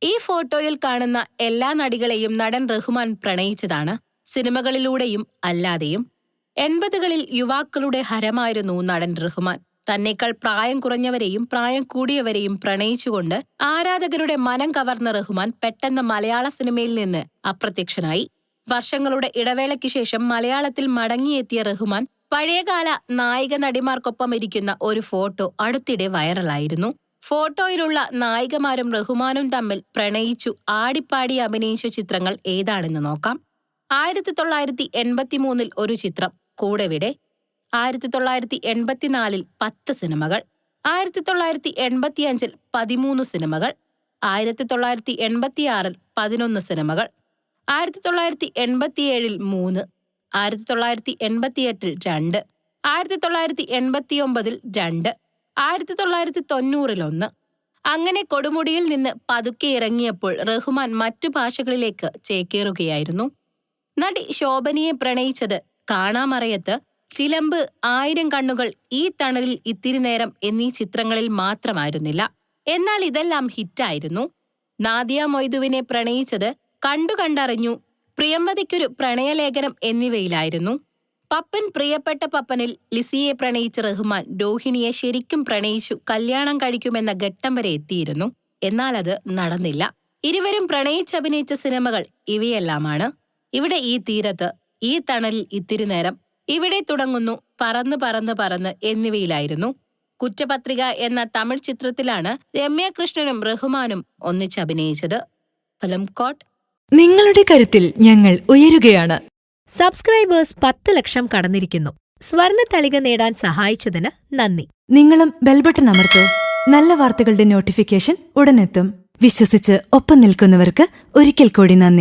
ഈ ഫോട്ടോയിൽ കാണുന്ന എല്ലാ നടികളെയും നടൻ റഹ്മാൻ പ്രണയിച്ചതാണ്. സിനിമകളിലൂടെയും അല്ലാതെയും. 80കളിൽ യുവാക്കളുടെ ഹരമായിരുന്നു നടൻ റഹ്മാൻ. തന്നേക്കാൾ പ്രായം കുറഞ്ഞവരെയും പ്രായം കൂടിയവരെയും പ്രണയിച്ചുകൊണ്ട് ആരാധകരുടെ മനം കവർന്ന റഹ്മാൻ പെട്ടെന്ന് മലയാള സിനിമയിൽ നിന്ന് അപ്രത്യക്ഷനായി. വർഷങ്ങളുടെ ഇടവേളയ്ക്ക് ശേഷം മലയാളത്തിൽ മടങ്ങിയെത്തിയ റഹ്മാൻ പഴയകാല നായിക നടിമാർക്കൊപ്പം ഇരിക്കുന്ന ഒരു ഫോട്ടോ അടുത്തിടെ വൈറലായിരുന്നു. ഫോട്ടോയിലുള്ള നായികമാരും റഹ്മാനും തമ്മിൽ പ്രണയിച്ചു ആടിപ്പാടി അഭിനയിച്ച ചിത്രങ്ങൾ ഏതാണെന്ന് നോക്കാം. 1983 ഒരു ചിത്രം കൂടെവിടെ. 1984 10 സിനിമകൾ. 1985 13 സിനിമകൾ. 1986 11 സിനിമകൾ. 1987 3. 1988 2. 1989 2. 1990 1. അങ്ങനെ കൊടുമുടിയിൽ നിന്ന് പതുക്കെ ഇറങ്ങിയപ്പോൾ റഹ്മാൻ മറ്റു ഭാഷകളിലേക്ക് ചേക്കേറുകയായിരുന്നു. നടി ശോഭനയെ പ്രണയിച്ചത് കാണാമറയത്ത്, ചിലമ്പ്, 1000 കണ്ണുകൾ, ഈ തണലിൽ ഇത്തിരി നേരം എന്നീ ചിത്രങ്ങളിൽ മാത്രമായിരുന്നില്ല. എന്നാൽ ഇതെല്ലാം ഹിറ്റായിരുന്നു. നാദിയ മൊയ്തുവിനെ പ്രണയിച്ചത് കണ്ടറിഞ്ഞു, പ്രിയംവദയ്ക്കൊരു പ്രണയലേഖനം എന്നിവയിലായിരുന്നു. പപ്പൻ പ്രിയപ്പെട്ട പപ്പനിൽ ലിസിയെ പ്രണയിച്ച റഹ്മാൻ രോഹിണിയെ ശരിക്കും പ്രണയിച്ചു കല്യാണം കഴിക്കുമെന്ന ഘട്ടം വരെ എത്തിയിരുന്നു. എന്നാൽ അത് നടന്നില്ല. ഇരുവരും പ്രണയിച്ചഭിനയിച്ച സിനിമകൾ ഇവയെല്ലാമാണ്. ഇവിടെ ഈ തീരത്ത്, ഈ തണലിൽ ഇത്തിരി നേരം, ഇവിടെ തുടങ്ങുന്നു, പറന്ന് പറന്ന് പറന്ന് എന്നിവയിലായിരുന്നു. കുറ്റപത്രിക എന്ന തമിഴ് ചിത്രത്തിലാണ് രമ്യ കൃഷ്ണനും റഹ്മാനും ഒന്നിച്ചഭിനയിച്ചത്. Film coat. നിങ്ങളുടെ കരുത്തിൽ ഞങ്ങൾ ഉയരുകയാണ്. സബ്സ്ക്രൈബേഴ്സ് 10 ലക്ഷം കടന്നിരിക്കുന്നു. സ്വർണത്തളിക നേടാൻ സഹായിച്ചതിന് നന്ദി. നിങ്ങളും ബെൽബട്ടൺ അമർത്തോ. നല്ല വാർത്തകളുടെ നോട്ടിഫിക്കേഷൻ ഉടനെത്തും. വിശ്വസിച്ച് ഒപ്പം നിൽക്കുന്നവർക്ക് ഒരിക്കൽ കൂടി നന്ദി.